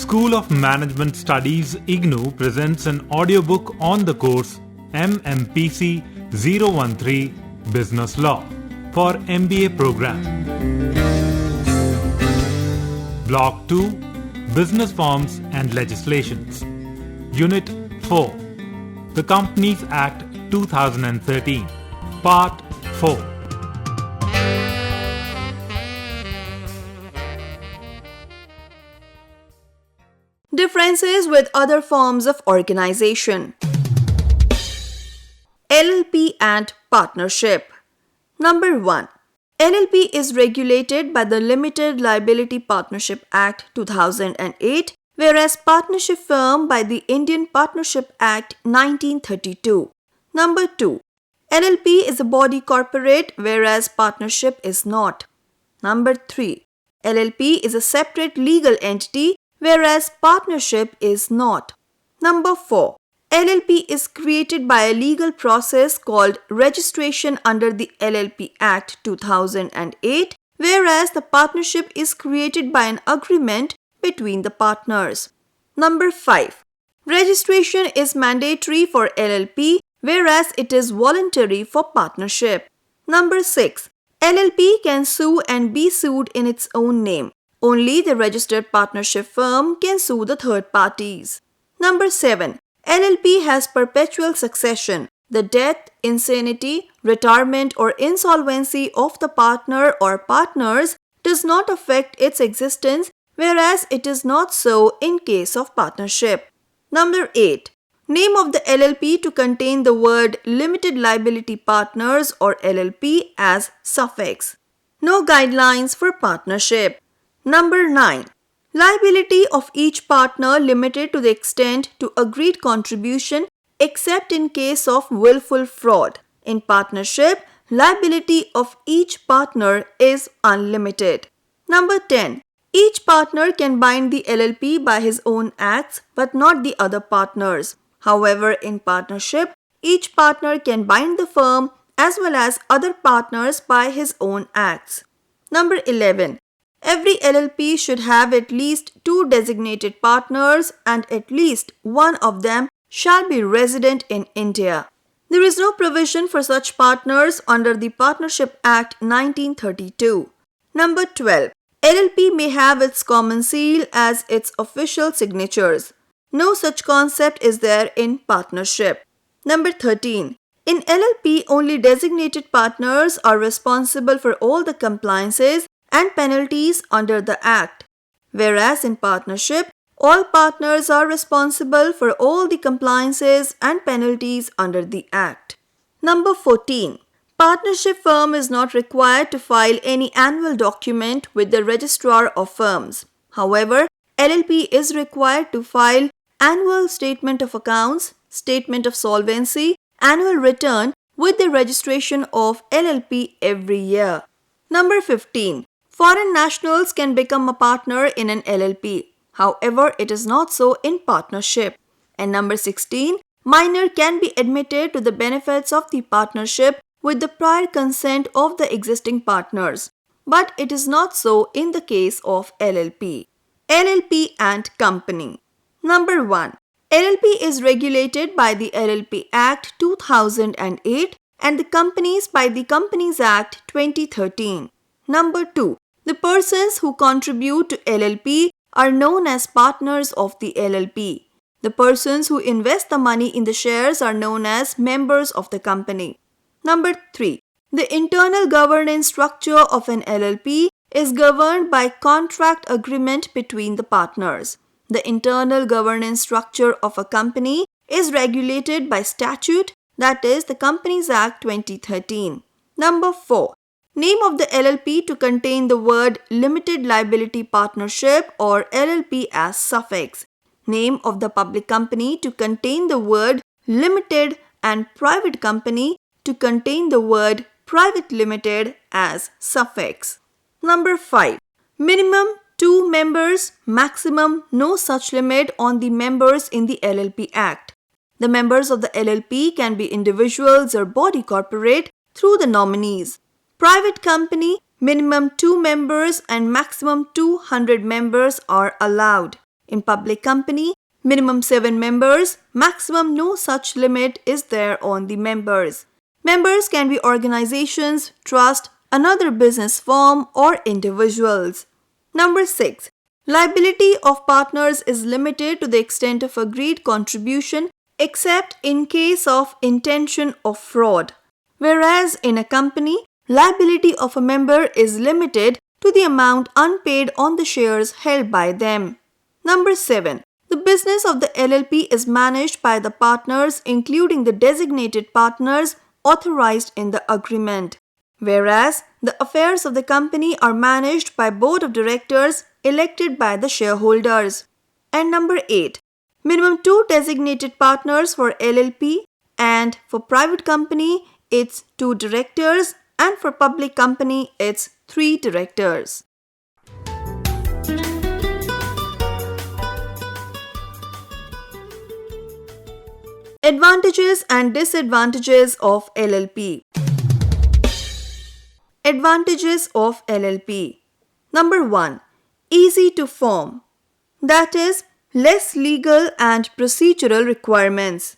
School of Management Studies IGNOU presents an audiobook on the course MMPC-013 Business Law for MBA program. Block 2 Business Forms and Legislations. Unit 4 The Companies Act 2013 Part 4. Differences with other forms of organization. LLP and partnership. Number 1. LLP is regulated by the Limited Liability Partnership Act 2008, whereas partnership firm by the Indian Partnership Act 1932. Number 2. LLP is a body corporate, whereas partnership is not. Number 3. LLP is a separate legal entity, whereas partnership is not. Number 4. LLP is created by a legal process called registration under the LLP Act 2008, whereas the partnership is created by an agreement between the partners. Number 5. Registration is mandatory for LLP, whereas it is voluntary for partnership. Number 6. LLP can sue and be sued in its own name. Only the registered partnership firm can sue the third parties. Number 7. LLP has perpetual succession. The death, insanity, retirement or insolvency of the partner or partners does not affect its existence, whereas it is not so in case of partnership. Number 8. Name of the LLP to contain the word Limited Liability Partners or LLP as suffix. No guidelines for partnership. Number 9. Liability of each partner limited to the extent to agreed contribution except in case of willful fraud. In partnership, liability of each partner is unlimited. Number 10. Each partner can bind the LLP by his own acts but not the other partners. However, in partnership, each partner can bind the firm as well as other partners by his own acts. Number 11. Every LLP should have at least 2 designated partners and at least one of them shall be resident in India. There is no provision for such partners under the Partnership Act 1932. Number 12. LLP may have its common seal as its official signatures. No such concept is there in partnership. Number 13. In LLP, only designated partners are responsible for all the compliances and penalties under the Act, whereas in partnership, all partners are responsible for all the compliances and penalties under the Act. Number 14. Partnership firm is not required to file any annual document with the Registrar of Firms. However, LLP is required to file annual statement of accounts, statement of solvency, annual return with the registration of LLP every year. Number 15. Foreign nationals can become a partner in an LLP. However, it is not so in partnership. And number 16. Minor can be admitted to the benefits of the partnership with the prior consent of the existing partners. But it is not so in the case of LLP. LLP and company. Number 1. LLP is regulated by the LLP Act 2008 and the companies by the Companies Act 2013. Number 2. The persons who contribute to LLP are known as partners of the LLP. The persons who invest the money in the shares are known as members of the company. Number 3. The internal governance structure of an LLP is governed by contract agreement between the partners. The internal governance structure of a company is regulated by statute, that is the Companies Act 2013. Number 4. Name of the LLP to contain the word Limited Liability Partnership or LLP as suffix. Name of the public company to contain the word Limited and private company to contain the word Private Limited as suffix. Number 5. Minimum 2 members, maximum no such limit on the members in the LLP Act. The members of the LLP can be individuals or body corporate through the nominees. Private company, minimum 2 members and maximum 200 members are allowed. In public company, minimum 7 members, maximum no such limit is there on the members. Members can be organizations, trust, another business firm or individuals. Number 6. Liability of partners is limited to the extent of agreed contribution except in case of intention of fraud. Whereas in a company, liability of a member is limited to the amount unpaid on the shares held by them. Number 7. The business of the LLP is managed by the partners including the designated partners authorized in the agreement, whereas the affairs of the company are managed by board of directors elected by the shareholders. And number 8. Minimum 2 designated partners for LLP, and for private company it's 2 directors, and for public company it's 3 directors. Advantages and disadvantages of LLP. Advantages of LLP. Number 1. Easy to form. That is, less legal and procedural requirements.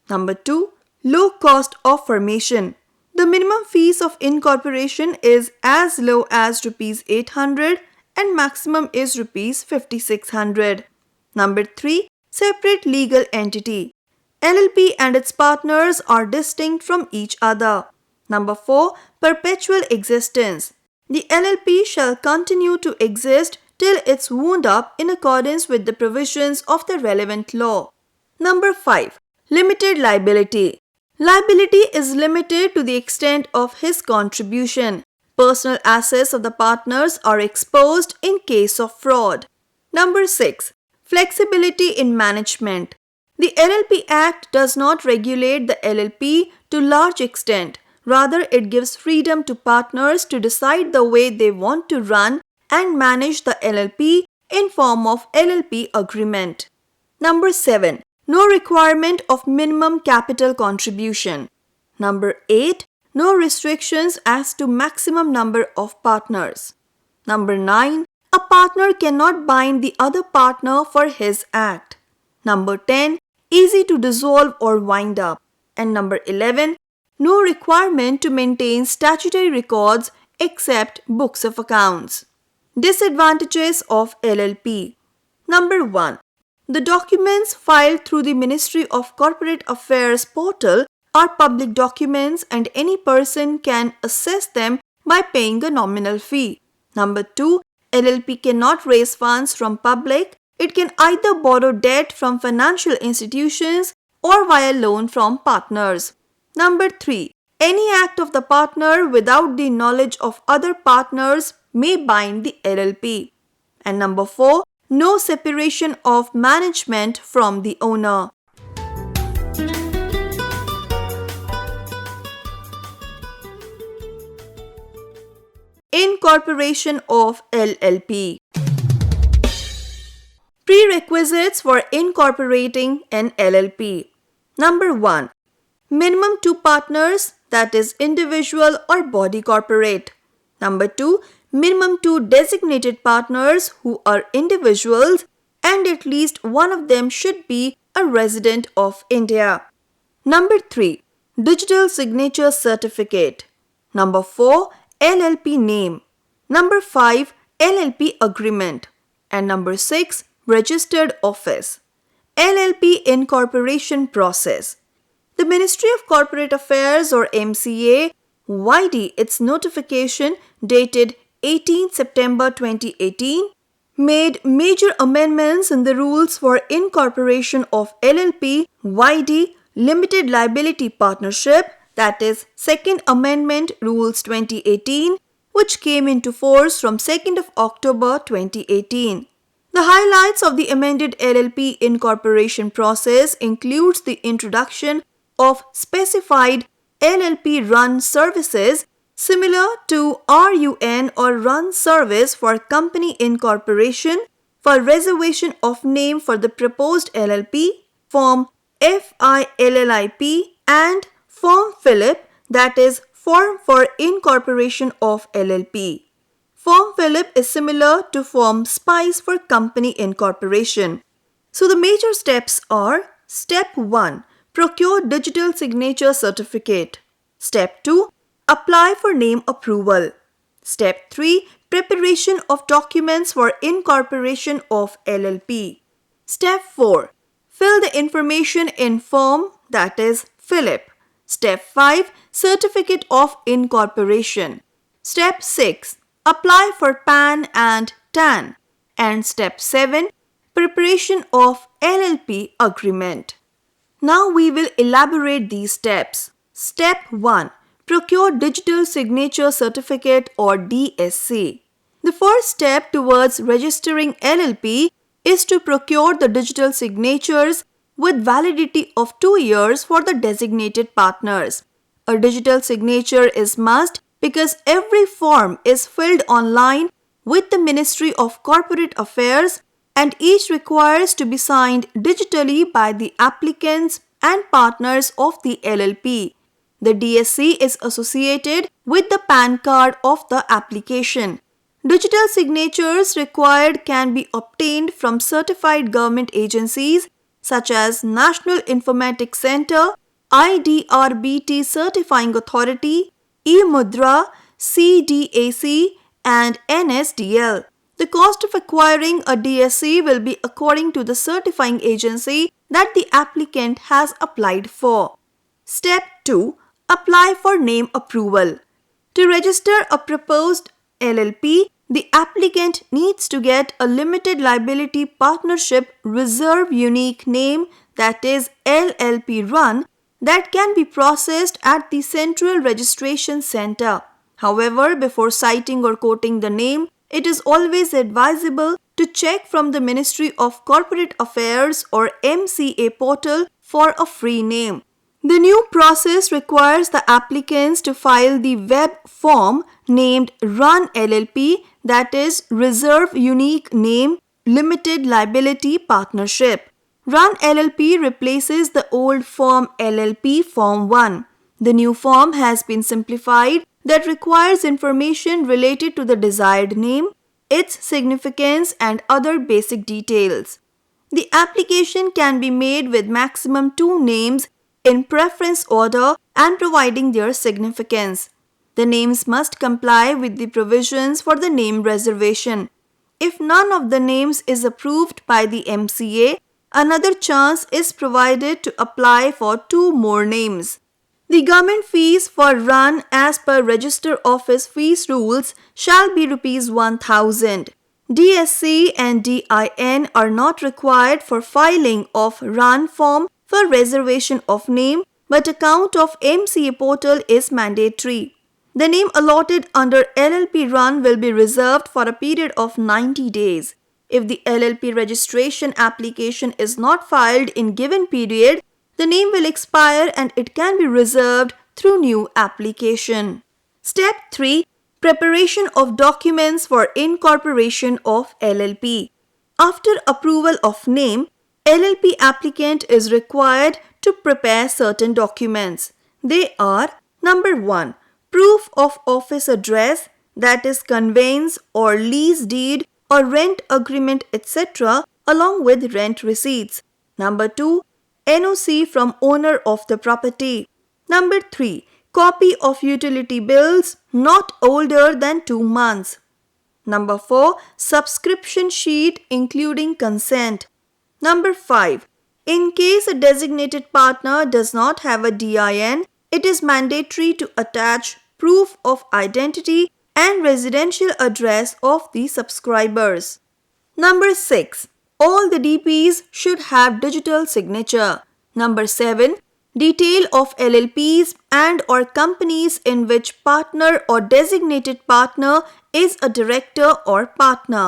Number 2. Low cost of formation. The minimum fees of incorporation is as low as Rs 800 and maximum is Rs 5600. Number 3. Separate legal entity. LLP and its partners are distinct from each other. Number 4. Perpetual existence. The LLP shall continue to exist till it's wound up in accordance with the provisions of the relevant law. Number 5. Limited liability. Liability is limited to the extent of his contribution. Personal assets of the partners are exposed in case of fraud. Number 6. Flexibility in management. The LLP Act does not regulate the LLP to large extent. Rather, it gives freedom to partners to decide the way they want to run and manage the LLP in form of LLP agreement. Number 7. No requirement of minimum capital contribution. Number 8. No restrictions as to maximum number of partners. Number 9. A partner cannot bind the other partner for his act. Number 10. Easy to dissolve or wind up. And number 11. No requirement to maintain statutory records except books of accounts. Disadvantages of LLP. Number 1. The documents filed through the Ministry of Corporate Affairs portal are public documents and any person can access them by paying a nominal fee. Number 2. LLP cannot raise funds from public. It can either borrow debt from financial institutions or via loan from partners. Number 3. Any act of the partner without the knowledge of other partners may bind the LLP. And number 4. No separation of management from the owner. Incorporation of LLP. Prerequisites for incorporating an LLP. Number 1. Minimum 2 partners, that is individual or body corporate. Number 2. Minimum 2 designated partners who are individuals and at least one of them should be a resident of India. Number 3. Digital signature certificate. Number 4. LLP name. Number 5. LLP agreement. And number 6. Registered office. LLP incorporation process. The Ministry of Corporate Affairs or MCA YD its notification dated 18 September 2018 made major amendments in the rules for incorporation of LLP YD Limited Liability Partnership, that is Second Amendment Rules 2018, which came into force from 2nd of October 2018. The highlights of the amended LLP incorporation process includes the introduction of specified LLP run services similar to RUN or run service for company incorporation, for reservation of name for the proposed LLP, Form FILLIP and Form Philip, that is Form for Incorporation of LLP. Form Phillip is similar to Form SPICE for company incorporation. So the major steps are: Step 1. Procure digital signature certificate. Step 2. Apply for name approval. Step 3. Preparation of documents for incorporation of LLP. Step 4. Fill the information in form, that is Phillip. Step 5. Certificate of incorporation. Step 6. Apply for PAN and TAN. And Step 7. Preparation of LLP agreement. Now we will elaborate these steps. Step 1. Procure digital signature certificate or DSC. The first step towards registering LLP is to procure the digital signatures with validity of 2 years for the designated partners. A digital signature is must because every form is filled online with the Ministry of Corporate Affairs and each requires to be signed digitally by the applicants and partners of the LLP. The DSC is associated with the PAN card of the application. Digital signatures required can be obtained from certified government agencies such as National Informatics Center, IDRBT Certifying Authority, eMudra, CDAC, and NSDL. The cost of acquiring a DSC will be according to the certifying agency that the applicant has applied for. Step 2. Apply for name approval. To register a proposed LLP, the applicant needs to get a limited liability partnership reserve unique name, that is LLP run, that can be processed at the Central Registration Center. However, before citing or quoting the name, it is always advisable to check from the Ministry of Corporate Affairs or MCA portal for a free name. The new process requires the applicants to file the web form named Run LLP, that is Reserve Unique Name Limited Liability Partnership. Run LLP replaces the old Form LLP Form 1. The new form has been simplified that requires information related to the desired name, its significance, and other basic details. The application can be made with maximum 2 names in preference order and providing their significance. The names must comply with the provisions for the name reservation. If none of the names is approved by the MCA, another chance is provided to apply for 2 more names. The government fees for run as per Register Office fees rules shall be ₹1,000. DSC and DIN are not required for filing of run form for reservation of name, but account of MCA portal is mandatory. The name allotted under LLP run will be reserved for a period of 90 days. If the LLP registration application is not filed in given period, the name will expire and it can be reserved through new application. Step 3. Preparation of documents for incorporation of LLP. After approval of name, LLP applicant is required to prepare certain documents. They are: Number 1. Proof of office address, that is conveyance or lease deed or rent agreement, etc., along with rent receipts. Number 2. NOC from owner of the property. Number 3. Copy of utility bills not older than 2 months. Number 4. Subscription sheet including consent. Number 5. In case a designated partner does not have a DIN, it is mandatory to attach proof of identity and residential address of the subscribers. Number 6. All the DPs should have digital signature. Number 7. Detail of LLPs and or companies in which partner or designated partner is a director or partner.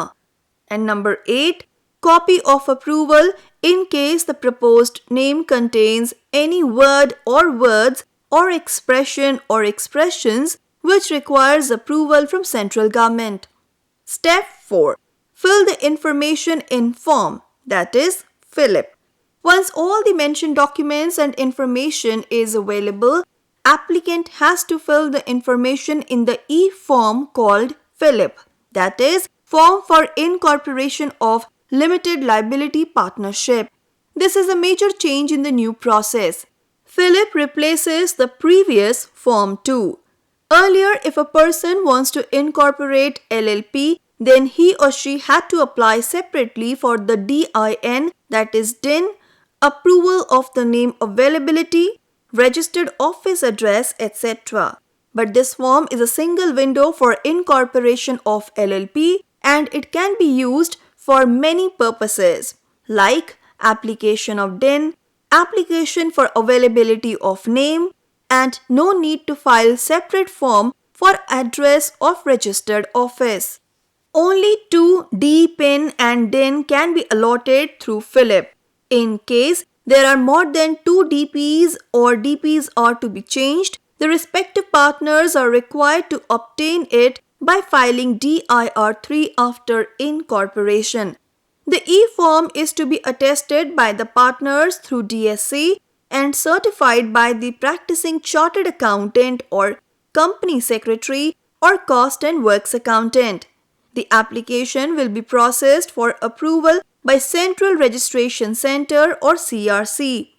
And number 8. Copy of approval in case the proposed name contains any word or words or expression or expressions which requires approval from central government. Step 4. Fill the information in form, that is Phillip. Once all the mentioned documents and information is available, applicant has to fill the information in the e-form called Phillip. that is, Form for Incorporation of Limited Liability Partnership. This is a major change in the new process. Philip replaces the previous Form 2. Earlier, if a person wants to incorporate LLP, then he or she had to apply separately for the DIN, that is DIN, approval of the name availability, registered office address, etc. But this form is a single window for incorporation of LLP and it can be used for many purposes like application of DIN, application for availability of name, and no need to file separate form for address of registered office. Only 2 DPIN and DIN can be allotted through Philip. In case there are more than 2 DPs or DPs are to be changed, the respective partners are required to obtain it by filing DIR3 after incorporation. The e-form is to be attested by the partners through DSC and certified by the practicing chartered accountant or company secretary or cost and works accountant. The application will be processed for approval by Central Registration Center or CRC.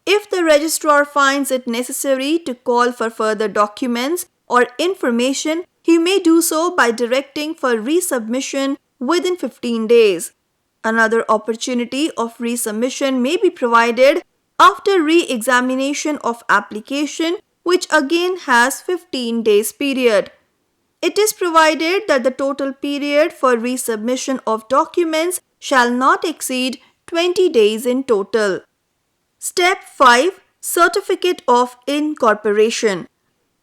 If the registrar finds it necessary to call for further documents or information, he may do so by directing for resubmission within 15 days. Another opportunity of resubmission may be provided after re-examination of application, which again has 15 days period. It is provided that the total period for resubmission of documents shall not exceed 20 days in total. Step 5. Certificate of Incorporation.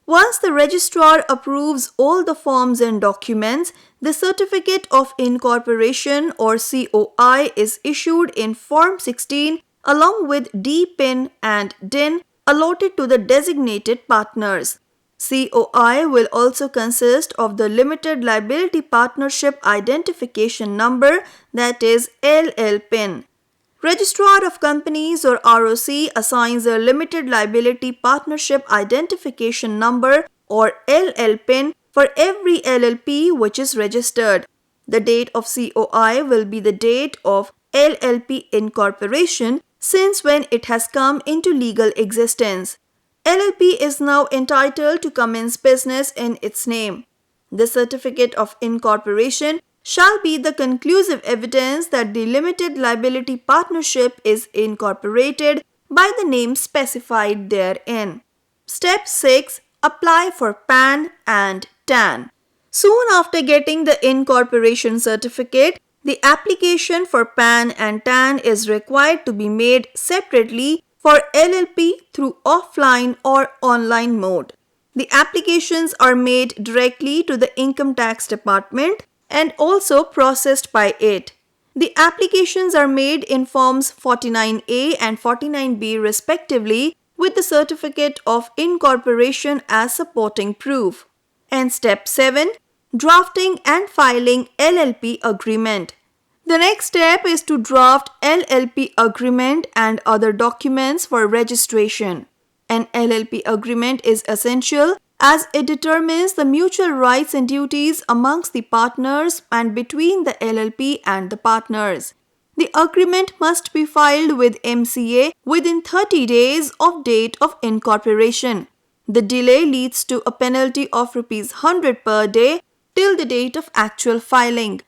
Once the registrar approves all the forms and documents, the Certificate of Incorporation or COI is issued in Form 16 along with DPIN and DIN allotted to the designated partners. COI will also consist of the Limited Liability Partnership Identification Number, that is LLPIN. Registrar of Companies or ROC assigns a Limited Liability Partnership Identification Number or LLPIN for every LLP which is registered. The date of COI will be the date of LLP incorporation since when it has come into legal existence. LLP is now entitled to commence business in its name. The Certificate of Incorporation shall be the conclusive evidence that the limited liability partnership is incorporated by the name specified therein. Step 6. Apply for PAN and TAN. Soon after getting the incorporation certificate, the application for PAN and TAN is required to be made separately for LLP through offline or online mode. The applications are made directly to the Income Tax Department and also processed by it. The applications are made in Forms 49A and 49B respectively with the Certificate of Incorporation as supporting proof. And Step 7. Drafting and filing LLP agreement. The next step is to draft LLP agreement and other documents for registration. An LLP agreement is essential as it determines the mutual rights and duties amongst the partners and between the LLP and the partners. The agreement must be filed with MCA within 30 days of date of incorporation. The delay leads to a penalty of ₹100 per day till the date of actual filing.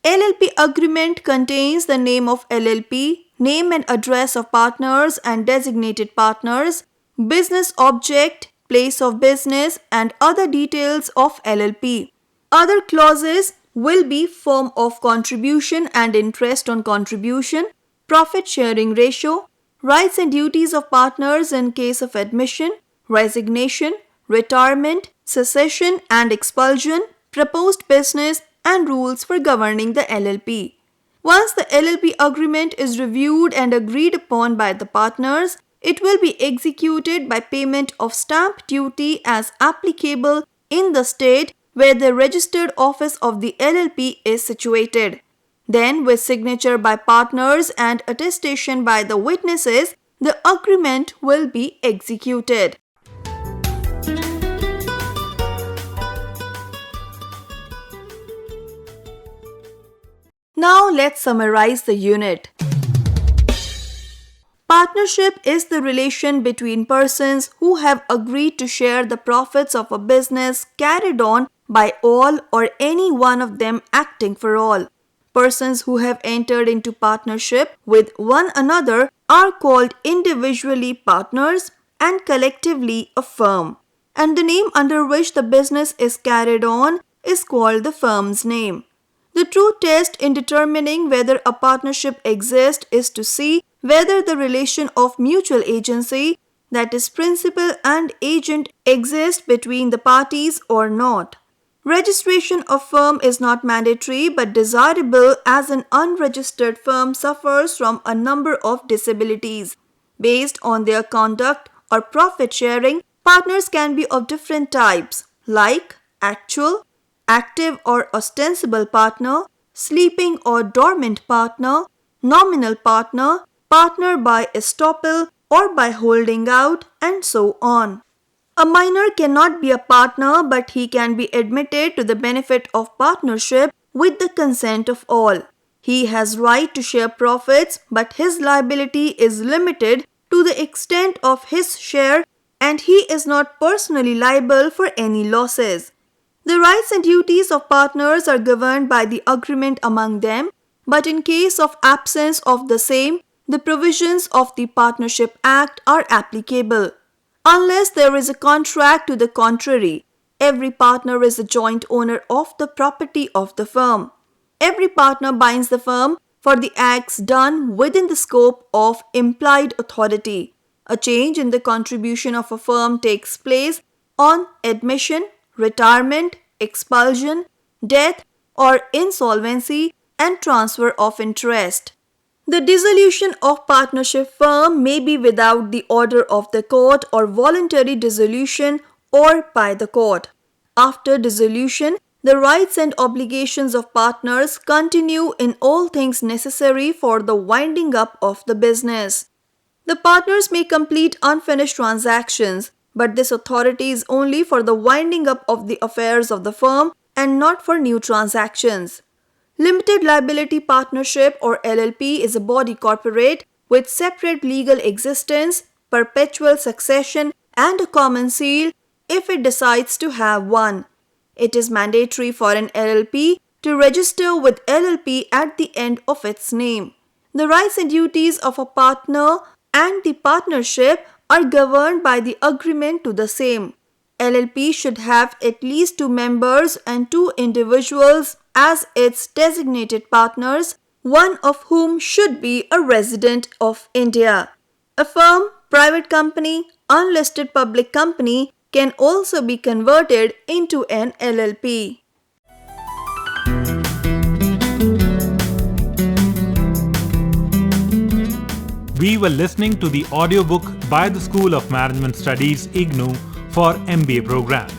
LLP agreement contains the name of LLP, name and address of partners and designated partners, business object, place of business, and other details of LLP. Other clauses will be form of contribution and interest on contribution, profit sharing ratio, rights and duties of partners in case of admission, resignation, retirement, cessation and expulsion, proposed business, and rules for governing the LLP. Once the LLP agreement is reviewed and agreed upon by the partners, it will be executed by payment of stamp duty as applicable in the state where the registered office of the LLP is situated. Then, with signature by partners and attestation by the witnesses, the agreement will be executed. Now let's summarize the unit. Partnership is the relation between persons who have agreed to share the profits of a business carried on by all or any one of them acting for all. Persons who have entered into partnership with one another are called individually partners and collectively a firm. And the name under which the business is carried on is called the firm's name. The true test in determining whether a partnership exists is to see whether the relation of mutual agency, that is principal and agent, exists between the parties or not. Registration of firm is not mandatory but desirable, as an unregistered firm suffers from a number of disabilities. Based on their conduct or profit sharing, partners can be of different types like actual, active or ostensible partner, sleeping or dormant partner, nominal partner, partner by estoppel or by holding out, and so on. A minor cannot be a partner, but he can be admitted to the benefit of partnership with the consent of all. He has right to share profits, but his liability is limited to the extent of his share, and he is not personally liable for any losses. The rights and duties of partners are governed by the agreement among them, but in case of absence of the same, the provisions of the Partnership Act are applicable. Unless there is a contract to the contrary, every partner is a joint owner of the property of the firm. Every partner binds the firm for the acts done within the scope of implied authority. A change in the contribution of a firm takes place on admission, retirement, expulsion, death, or insolvency, and transfer of interest. The dissolution of partnership firm may be without the order of the court or voluntary dissolution or by the court. After dissolution, the rights and obligations of partners continue in all things necessary for the winding up of the business. The partners may complete unfinished transactions, but this authority is only for the winding up of the affairs of the firm and not for new transactions. Limited Liability Partnership or LLP is a body corporate with separate legal existence, perpetual succession, and a common seal if it decides to have one. It is mandatory for an LLP to register with LLP at the end of its name. The rights and duties of a partner and the partnership are governed by the agreement to the same. LLP should have at least 2 members and 2 individuals as its designated partners, one of whom should be a resident of India. A firm, private company, unlisted public company can also be converted into an LLP. We were listening to the audiobook by the School of Management Studies, IGNOU, for MBA program.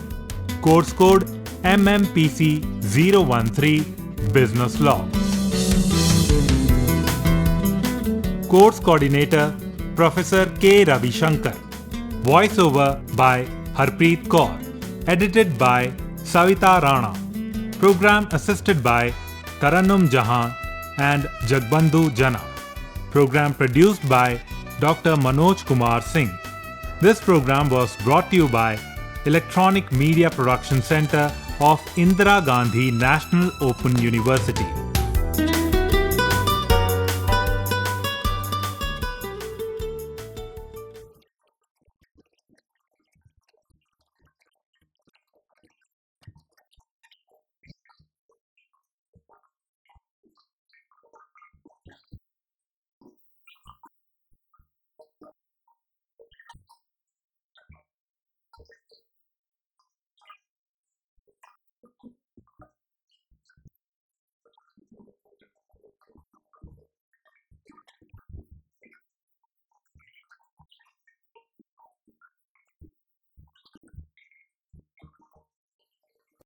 Course code MMPC-013 Business Law. Course coordinator Professor K. Ravi Shankar. Voiceover by Harpreet Kaur. Edited by Savita Rana. Program assisted by Tarannum Jahan and Jagbandhu Jana. Program produced by Dr. Manoj Kumar Singh. This program was brought to you by Electronic Media Production Center of Indira Gandhi National Open University.